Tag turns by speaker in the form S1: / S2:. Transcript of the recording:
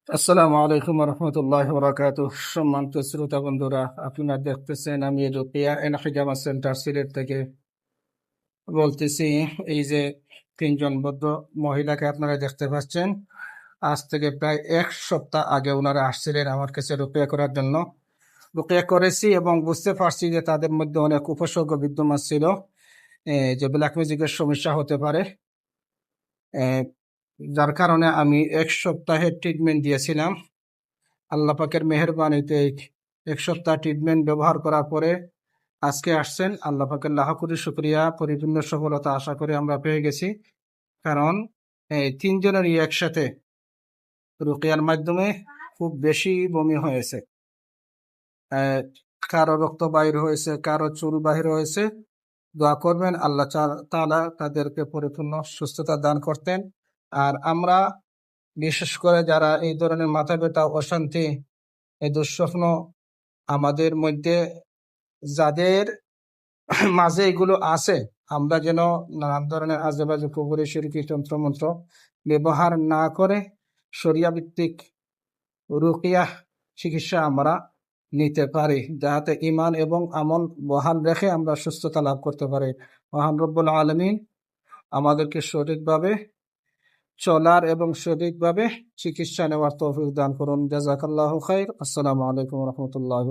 S1: আসসালামু আলাইকুম রহমতুল্লাহ বরাকাতুহ। সম্মানিত শ্রোতা বন্ধুরা, আপনারা দেখতেছেন আমি রুকিয়া এন্ড হিজামা সেন্টার সিলেট থেকে বলতেছি। এই যে তিনজন বৌদ্ধ মহিলাকে আপনারা দেখতে পাচ্ছেন, আজ থেকে প্রায় এক সপ্তাহ আগে ওনারা আসছিলেন আমার কাছে রুকিয়া করার জন্য। রুকিয়া করেছি এবং বুঝতে পারছি যে তাদের মধ্যে অনেক উপসর্গ বিদ্যমান ছিল, যে ব্ল্যাক ম্যাজিকের সমস্যা হতে পারে। যার কারণে আমি এক সপ্তাহের ট্রিটমেন্ট দিয়েছিলাম। আল্লাহ পাকের মেহেরবানিতে এক সপ্তাহ ট্রিটমেন্ট ব্যবহার করার পরে আজকে আসছেন। আল্লাহ পাকের লাখ কোটি শুকরিয়া, পরিপূর্ণ সফলতা আশা করে আমরা পেয়ে গেছি। কারণ এই তিনজনেরই একসাথে রুকিয়ার মাধ্যমে খুব বেশি বমি হয়েছে। কারো রক্ত বাহির হয়েছে, কারো চুল বাহির হয়েছে। দোয়া করবেন আল্লাহ তাআলা তাদেরকে পরিপূর্ণ সুস্থতা দান করতেন। আর আমরা বিশেষ করে যারা এই ধরনের মাথা ব্যথা, অশান্তি, এই দুঃস্বপ্ন আমাদের মধ্যে যাদের মাঝে এগুলো আছে, আমরা যেন নানান ধরনের আজেবাজে কুফরি শিরকি তন্ত্রমন্ত্র ব্যবহার না করে শরিয়া ভিত্তিক রুকিয়া চিকিৎসা আমরা নিতে পারি, যাতে ইমান এবং আমল বহাল রেখে আমরা সুস্থতা লাভ করতে পারি। মহান রব্বুল আলামিন আমাদেরকে সঠিকভাবে চলার এবং সঠিকভাবে চিকিৎসা নেওয়ার তৌফিক দান করুন। জাযাকাল্লাহু খাইর। আসসালামু আলাইকুম রহমতুল্লাহ।